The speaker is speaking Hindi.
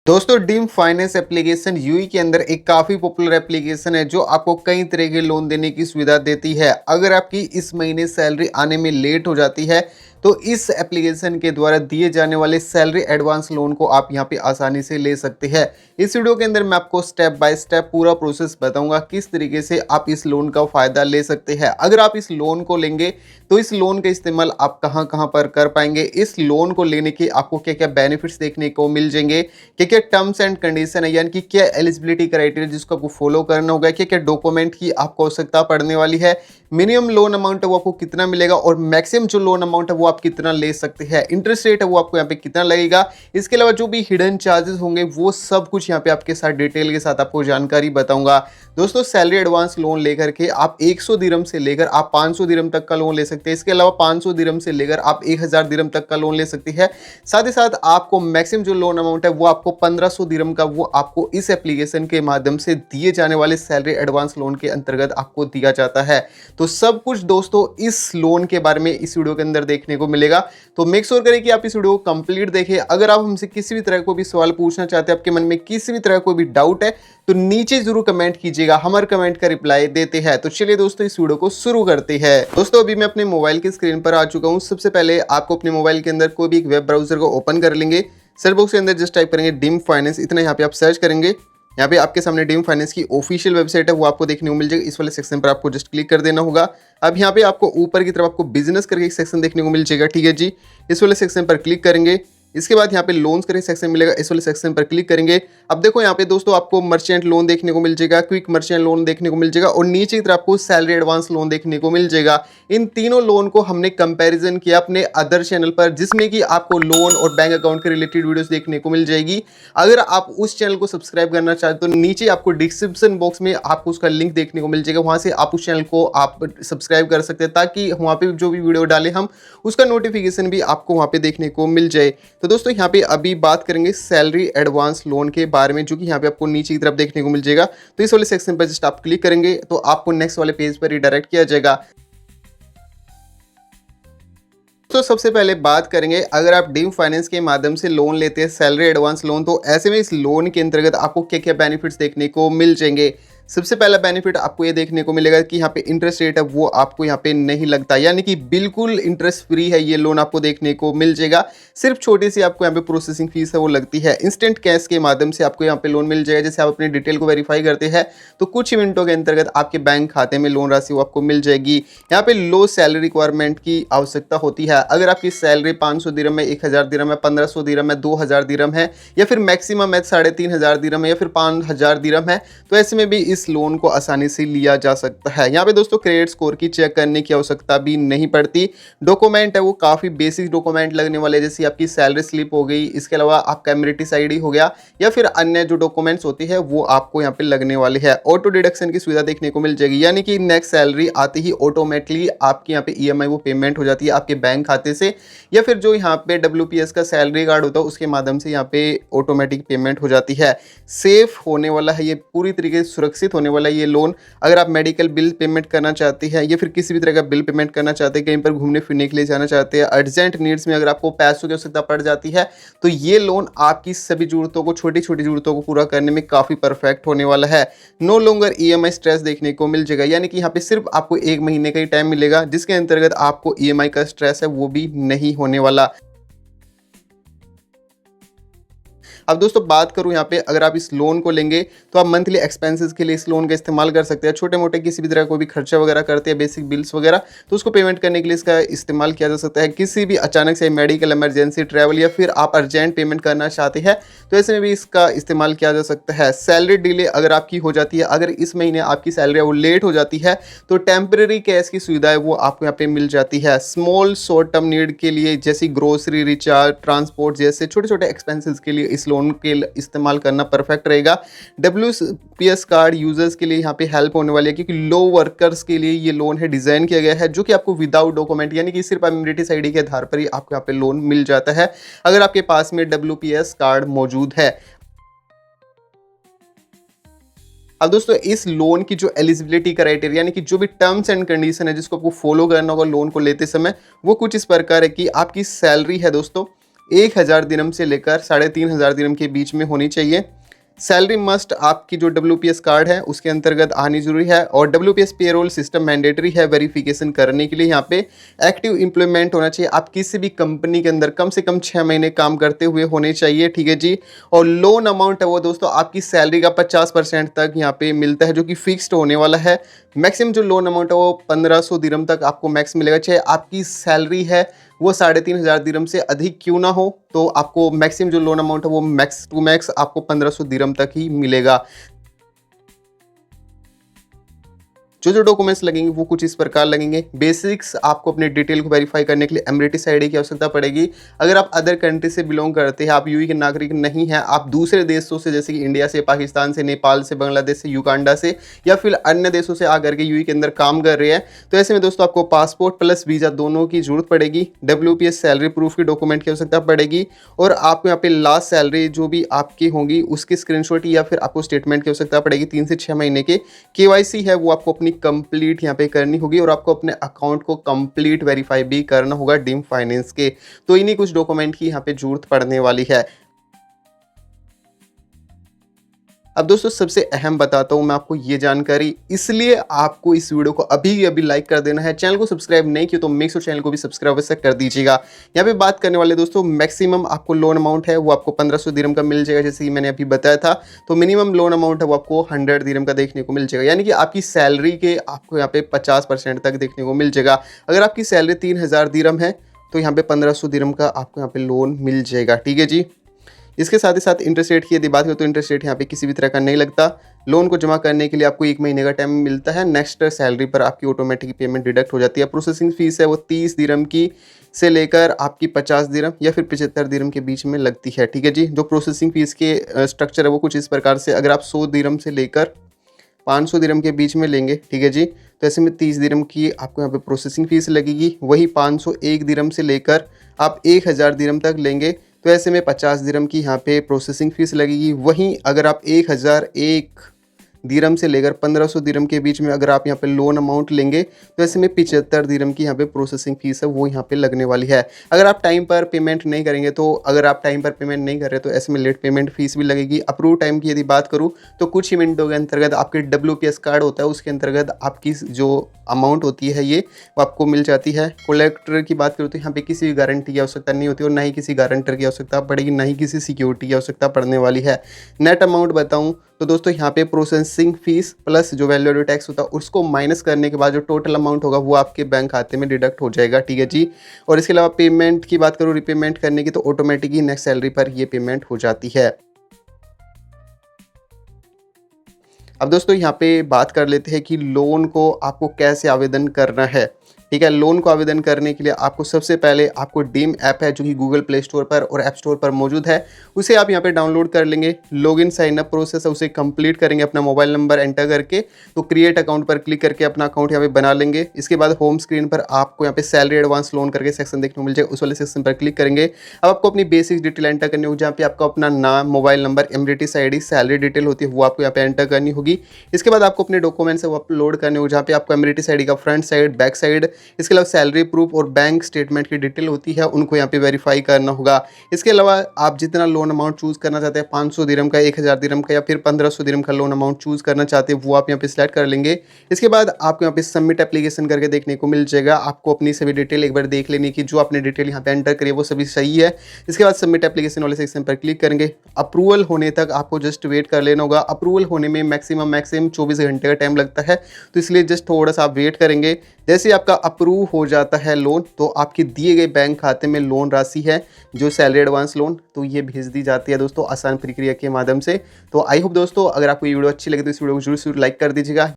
दोस्तों डीम फाइनेंस एप्लीकेशन यूई के अंदर एक काफ़ी पॉपुलर एप्लीकेशन है जो आपको कई तरह के लोन देने की सुविधा देती है। अगर आपकी इस महीने सैलरी आने में लेट हो जाती है तो इस एप्लीकेशन के द्वारा दिए जाने वाले सैलरी एडवांस लोन को आप यहां पे आसानी से ले सकते हैं। इस वीडियो के अंदर मैं आपको स्टेप बाय स्टेप पूरा प्रोसेस बताऊंगा किस तरीके से आप इस लोन का फ़ायदा ले सकते हैं। अगर आप इस लोन को लेंगे तो इस लोन का इस्तेमाल आप कहां कहां पर कर पाएंगे, इस लोन को लेने के आपको क्या क्या बेनिफिट्स देखने को मिल जाएंगे, क्या क्या टर्म्स एंड कंडीशन है यानी कि क्या एलिजिबिलिटी क्राइटेरिया जिसको आपको फॉलो करना होगा, क्या क्या डॉक्यूमेंट की आपको आवश्यकता पड़ने वाली है, मिनिमम लोन अमाउंट है वो आपको कितना मिलेगा और मैक्सिमम जो लोन अमाउंट है वो आप कितना ले सकते हैं, इंटरेस्ट रेट है वो आपको यहाँ पे कितना लगेगा, इसके अलावा जो भी हिडन चार्जेस होंगे वो सब कुछ यहाँ पे आपके साथ डिटेल के साथ आपको जानकारी बताऊंगा। दोस्तों सैलरी एडवांस लोन लेकर के आप 100 दिरहम से लेकर आप 500 दिरहम तक का लोन ले सकते हैं। इसके अलावा 500 दिरहम से लेकर आप 1000 दिरहम तक का लोन ले सकते हैं। साथ ही साथ आपको मैक्सिमम जो लोन अमाउंट है वो आपको 1500 दिरहम का वो आपको इस एप्लीकेशन के माध्यम से दिए जाने वाले सैलरी एडवांस लोन के अंतर्गत आपको दिया जाता है। तो सब कुछ दोस्तों इस लोन के बारे में इस वीडियो के अंदर देखने को मिलेगा, तो मेक श्योर करें कि आप इस वीडियो को कंप्लीट देखें। अगर आप हमसे किसी भी तरह को भी सवाल पूछना चाहते हैं, आपके मन में किसी भी तरह कोई भी डाउट है तो नीचे जरूर कमेंट कीजिएगा, हमारे कमेंट का रिप्लाई देते हैं। तो चलिए दोस्तों इस वीडियो को शुरू करते हैं। दोस्तों अभी मैं अपने मोबाइल की स्क्रीन पर आ चुका हूं। सबसे पहले आपको अपने मोबाइल के अंदर कोई भी एक वेब ब्राउजर को ओपन कर लेंगे। सर्च बॉक्स के अंदर जस्ट टाइप करेंगे डीम फाइनेंस, इतना यहाँ पे आप सर्च करेंगे। यहाँ पे आपके सामने डीम फाइनेंस की ऑफिशियल वेबसाइट है वो आपको देखने को मिल जाएगी। इस वाले सेक्शन पर आपको जस्ट क्लिक कर देना होगा। अब यहाँ पे आपको ऊपर की तरफ आपको बिजनेस करके एक सेक्शन देखने को मिल जाएगा, ठीक है जी। इस वाले सेक्शन पर क्लिक करेंगे। इसके बाद यहाँ पे लोन्स करके सेक्शन मिलेगा, इस वाले सेक्शन पर क्लिक करेंगे। अब देखो यहाँ पे दोस्तों आपको मर्चेंट लोन देखने को मिल जाएगा, क्विक मर्चेंट लोन देखने को मिल जाएगा और नीचे की तरफ आपको सैलरी एडवांस लोन देखने को मिल जाएगा। इन तीनों लोन को हमने कंपैरिजन किया अपने अदर चैनल पर, जिसमें कि आपको लोन और बैंक अकाउंट के रिलेटेड वीडियोस देखने को मिल जाएगी। अगर आप उस चैनल को सब्सक्राइब करना चाहते हो तो नीचे आपको डिस्क्रिप्शन बॉक्स में आपको उसका लिंक देखने को मिल जाएगा, वहां से आप उस चैनल को आप सब्सक्राइब कर सकते हैं ताकि वहां पे जो भी वीडियो डाले हम उसका नोटिफिकेशन भी आपको वहां पे देखने को मिल जाए। तो दोस्तों यहाँ पे अभी बात करेंगे सैलरी एडवांस लोन के बारे में, जो कि यहाँ पे आपको नीचे की तरफ देखने को मिल जाएगा। तो इस वाले सेक्शन पर जस्ट आप क्लिक करेंगे तो आपको नेक्स्ट वाले पेज पर रिडायरेक्ट किया जाएगा। तो सबसे पहले बात करेंगे, अगर आप डीम फाइनेंस के माध्यम से लोन लेते हैं सैलरी एडवांस लोन, तो ऐसे में इस लोन के अंतर्गत आपको क्या क्या बेनिफिट्स देखने को मिल जाएंगे। सबसे पहला बेनिफिट आपको ये देखने को मिलेगा कि यहाँ पे इंटरेस्ट रेट है वो आपको यहाँ पे नहीं लगता, यानी कि बिल्कुल इंटरेस्ट फ्री है ये लोन आपको देखने को मिल जाएगा। सिर्फ छोटी सी आपको यहाँ पे प्रोसेसिंग फीस है वो लगती है। इंस्टेंट कैश के माध्यम से आपको यहाँ पे लोन मिल जाएगा। जैसे आप अपनी डिटेल को वेरीफाई करते हैं तो कुछ ही मिनटों के अंतर्गत आपके बैंक खाते में लोन राशि वो आपको मिल जाएगी। यहाँ पे लो सैलरी रिक्वायरमेंट की आवश्यकता होती है। अगर आपकी सैलरी 500 दिरहम है, 1000 दिरहम है, 1500 दिरहम है, 2000 दिरहम है या फिर मैक्सिमम है 3500 दिरहम है या फिर 5000 दिरहम है, तो ऐसे में भी इस लोन को आसानी से लिया जा सकता है। यहाँ पे दोस्तों क्रेडिट स्कोर की चेक करने की आवश्यकता भी नहीं पड़ती। डॉक्यूमेंट है वो काफ़ी बेसिक डॉक्यूमेंट लगने वाले, जैसे आपकी सैलरी स्लिप हो गई, इसके अलावा आपका एमिरेटिस आईडी हो गया या फिर अन्य जो डॉक्यूमेंट्स होती है वो आपको यहाँ पे लगने वाले हैं। ऑटो डिडक्शन की सुविधा देखने को मिल जाएगी, यानी कि नेक्स्ट सैलरी आते ही ऑटोमेटिकली आपकी यहाँ पे ईएमआई वो पेमेंट हो जाती है आपके बैंक खाते से, या फिर जो यहाँ पे WPS का सैलरी कार्ड होता है उसके माध्यम से यहाँ पे ऑटोमेटिक पेमेंट हो जाती है। सेफ होने वाला है ये, पूरी तरीके से सुरक्षित होने वाला है ये लोन। अगर आप मेडिकल बिल पेमेंट करना चाहते हैं या फिर किसी भी तरह का बिल पेमेंट करना चाहते हैं, कहीं पर घूमने फिरने के लिए जाना चाहते हैं, अर्जेंट नीड्स में अगर आपको पैसों की आवश्यकता पड़ जाती है, तो ये लोन आपकी सभी जरूरतों को, छोटी छोटी जरूरतों को पूरा करने में काफ़ी परफेक्ट होने वाला है। नो लॉन्गर EMI स्ट्रेस देखने को मिल जाएगा, यानी कि यहाँ पे सिर्फ आपको 1 महीने का ही टाइम मिलेगा, जिसके अंतर्गत आपको EMI का स्ट्रेस है वो भी नहीं होने वाला। अब दोस्तों बात करूं यहाँ पे, अगर आप इस लोन को लेंगे तो आप मंथली एक्सपेंसेस के लिए इस लोन का इस्तेमाल कर सकते हैं। छोटे मोटे किसी भी तरह कोई भी खर्चा वगैरह करते हैं, बेसिक बिल्स वगैरह, तो उसको पेमेंट करने के लिए इसका इस्तेमाल किया जा सकता है। किसी भी अचानक से मेडिकल इमरजेंसी, ट्रैवल या फिर आप अर्जेंट पेमेंट करना चाहते हैं तो ऐसे में भी इसका इस्तेमाल किया जा सकता है। सैलरी डिले अगर आपकी हो जाती है, अगर इस महीने आपकी सैलरी वो लेट हो जाती है तो टेम्परेरी कैश की सुविधा है वो आपको यहाँ पे मिल जाती है। स्मॉल शॉर्ट टर्म नीड के लिए जैसे ग्रोसरी, रिचार्ज, ट्रांसपोर्ट जैसे छोटे छोटे एक्सपेंसेस के लिए इस लोन के इस्तेमाल करना परफेक्ट रहेगा। WPS कार्ड यूजर्स के लिए यहाँ पे हेल्प होने वाली है, क्योंकि लो वर्कर्स के लिए ये लोन है डिजाइन किया गया है, जो कि आपको विदाउट डॉक्यूमेंट यानी कि सिर्फ एमिरेटिस आईडी के आधार पर ही आपको यहाँ पे लोन मिल जाता है अगर आपके पास में WPS कार्ड मौजूद है। अब दोस्तों इस लोन की जो एलिजिबिलिटी क्राइटेरिया यानी कि जो भी टर्म्स एंड कंडीशन है जिसको आपको फॉलो करना होगा लोन को लेते समय, वो कुछ इस प्रकार है कि आपकी सैलरी है दोस्तों 1000 दिरहम से लेकर 3500 दिरहम के बीच में होनी चाहिए। सैलरी मस्ट आपकी जो WPS कार्ड है उसके अंतर्गत आनी जरूरी है, और WPS पेरोल सिस्टम मैंडेटरी है वेरिफिकेशन करने के लिए। यहाँ पे एक्टिव एम्प्लॉयमेंट होना चाहिए, आप किसी भी कंपनी के अंदर कम से कम 6 महीने काम करते हुए होने चाहिए, ठीक है जी। और लोन अमाउंट है वो दोस्तों आपकी सैलरी का 50% तक यहाँ पे मिलता है, जो कि फिक्स्ड होने वाला है। मैक्सिमम जो लोन अमाउंट है वो 1500 दिरहम तक आपको मैक्स मिलेगा, चाहे आपकी सैलरी है वो 3500 दिरहम से अधिक क्यों ना हो, तो आपको मैक्सिमम जो लोन अमाउंट है वो मैक्स टू मैक्स आपको 1500 दिरहम तक ही मिलेगा। जो डॉक्यूमेंट्स लगेंगे वो कुछ इस प्रकार लगेंगे। बेसिक्स आपको अपने डिटेल को वेरीफाई करने के लिए एमरेटिस आईडी की आवश्यकता पड़ेगी। अगर आप अदर कंट्री से बिलोंग करते हैं, आप यूएई के नागरिक नहीं हैं, आप दूसरे देशों से जैसे कि इंडिया से, पाकिस्तान से, नेपाल से, बांग्लादेश से, युगांडा से या फिर अन्य देशों से आकर के यूएई के अंदर काम कर रहे हैं, तो ऐसे में दोस्तों आपको पासपोर्ट प्लस वीज़ा दोनों की जरूरत पड़ेगी। WPS सैलरी प्रूफ की डॉक्यूमेंट की आवश्यकता पड़ेगी, और आपको यहाँ पे लास्ट सैलरी जो भी आपकी होंगी उसकी स्क्रीनशॉट या फिर आपको स्टेटमेंट की आवश्यकता पड़ेगी 3 से 6 महीने के। KYC है वो आपको अपनी कंप्लीट यहाँ पे करनी होगी, और आपको अपने अकाउंट को कंप्लीट वेरीफाई भी करना होगा डीम फाइनेंस के। तो इन्हीं कुछ डॉक्यूमेंट की यहाँ पे जरूरत पड़ने वाली है। अब दोस्तों सबसे अहम बताता हूँ मैं आपको ये जानकारी, इसलिए आपको इस वीडियो को अभी अभी लाइक कर देना है। चैनल को सब्सक्राइब नहीं किया तो मेक श्योर चैनल को भी सब्सक्राइब अवश्य कर दीजिएगा। यहाँ पे बात करने वाले दोस्तों मैक्सिमम आपको लोन अमाउंट है वो आपको 1500 दिरहम का मिल जाएगा, जैसे कि मैंने अभी बताया था। तो मिनिमम लोन अमाउंट है वो आपको 100 दिरहम का देखने को मिल जाएगा, यानी कि आपकी सैलरी के आपको यहाँ पे 50% तक देखने को मिल जाएगा। अगर आपकी सैलरी 3000 दिरहम है तो यहाँ पे 1500 दिरहम का आपको यहाँ पे लोन मिल जाएगा, ठीक है जी। इसके साथ ही साथ इंटरेस्ट रेट की यदि बात करें तो इंटरेस्ट रेट यहाँ पे किसी भी तरह का नहीं लगता। लोन को जमा करने के लिए आपको 1 महीने का टाइम मिलता है। नेक्स्ट सैलरी पर आपकी ऑटोमेटिक पेमेंट डिडक्ट हो जाती है। प्रोसेसिंग फीस है वो 30 दिरहम की से लेकर आपकी 50 दिरहम या फिर 75 दिरहम के बीच में लगती है, ठीक है जी। जो प्रोसेसिंग फीस के स्ट्रक्चर है वो कुछ इस प्रकार से, अगर आप 100 दिरहम से लेकर 500 दिरहम के बीच में लेंगे, ठीक है जी, तो ऐसे में 30 दिरहम की आपको यहाँ पे प्रोसेसिंग फीस लगेगी। वही 501 दिरहम से लेकर आप 1000 दिरहम तक लेंगे तो ऐसे में 50 दिरहम की यहाँ पे प्रोसेसिंग फीस लगेगी। वहीं अगर आप 1001 दिरहम से लेकर 1500 दिरहम के बीच में अगर आप यहाँ पे लोन अमाउंट लेंगे तो ऐसे में 75 दिरहम की यहाँ पे प्रोसेसिंग फीस है वो यहाँ पे लगने वाली है। अगर आप टाइम पर पेमेंट नहीं करेंगे तो अगर आप टाइम पर पेमेंट नहीं कर रहे तो ऐसे में लेट पेमेंट फीस भी लगेगी। अप्रूव टाइम की यदि बात करूँ तो कुछ ही मिनटों के अंतर्गत आपके WPS कार्ड होता है उसके अंतर्गत आपकी जो अमाउंट होती है ये वो आपको मिल जाती है। कोलेक्टर की बात करूँ तो यहाँ पे किसी भी गारंटी की आवश्यकता नहीं होती और ना ही किसी गारंटर की आवश्यकता पड़ेगी, ना ही किसी सिक्योरिटी की आवश्यकता पड़ने वाली है। नेट अमाउंट बताऊँ तो दोस्तों यहाँ पे प्रोसेसिंग फीस प्लस जो वैल्यू एडेड टैक्स होता है उसको माइनस करने के बाद जो टोटल अमाउंट होगा वो आपके बैंक खाते में डिडक्ट हो जाएगा, ठीक है जी। और इसके अलावा पेमेंट की बात करूँ रिपेमेंट करने की तो ऑटोमेटिक ही नेक्स्ट सैलरी पर ये पेमेंट हो जाती है। अब दोस्तों यहाँ पे बात कर लेते हैं कि लोन को आपको कैसे आवेदन करना है, ठीक है। लोन को आवेदन करने के लिए आपको सबसे पहले आपको डीम ऐप है जो कि गूगल प्ले स्टोर पर और ऐप स्टोर पर मौजूद है, उसे आप यहाँ पे डाउनलोड कर लेंगे। लॉगिन साइन अप प्रोसेस है उसे कंप्लीट करेंगे, अपना मोबाइल नंबर एंटर करके तो क्रिएट अकाउंट पर क्लिक करके अपना अकाउंट यहाँ पे बना लेंगे। इसके बाद होम स्क्रीन पर आपको यहाँ पे सैलरी एडवांस लोन करके सेक्शन देखने को मिल जाए, उस वाले सेक्शन पर क्लिक करेंगे। अब आपको अपनी बेसिक डिटेल एंटर करनी होगी, जहाँ पे आपको अपना नाम, mobile number, Emirates ID, salary detail होती है वो आपको यहाँ पे एंटर करनी होगी। इसके बाद आपको अपने डॉक्यूमेंट्स है वो अपलोड करने होंगे, जहाँ पे आपको एमरेटिस आईडी का फ्रंट साइड, बैक साइड, इसके अलावा सैलरी प्रूफ और बैंक स्टेटमेंट की डिटेल होती है उनको यहाँ पे वेरीफाई करना होगा। इसके अलावा आप जितना लोन अमाउंट चूज करना चाहते हैं, 500 दिरहम का, 1000 दिरहम का या फिर 1500 दिरहम का लोन अमाउंट चूज करना चाहते हैं वो आप यहाँ पे सिलेक्ट कर लेंगे। इसके बाद आपको यहाँ पे सबमिट एप्लीकेशन करके देखने को मिल जाएगा। आपको अपनी सभी डिटेल एक बार देख लेनी कि जो आपने डिटेल यहाँ पे एंटर करी है वो सभी सही है। इसके बाद सबमिट एप्लीकेशन वाले सेक्शन पर क्लिक करेंगे। अप्रूवल होने तक आपको जस्ट वेट कर लेना होगा। अप्रूवल होने में मैक्सिमम 24 घंटे का टाइम लगता है, तो इसलिए जस्ट थोड़ा सा आप वेट करेंगे। जैसे आपका अप्रूव हो जाता है लोन तो आपके दिए गए बैंक खाते में लोन राशि है जो सैलरी एडवांस लोन तो ये भेज दी जाती है दोस्तों आसान प्रक्रिया के माध्यम से। तो आई होप दोस्तों अगर आपको ये वीडियो अच्छी लगे तो इस वीडियो को जरूर लाइक कर दीजिएगा।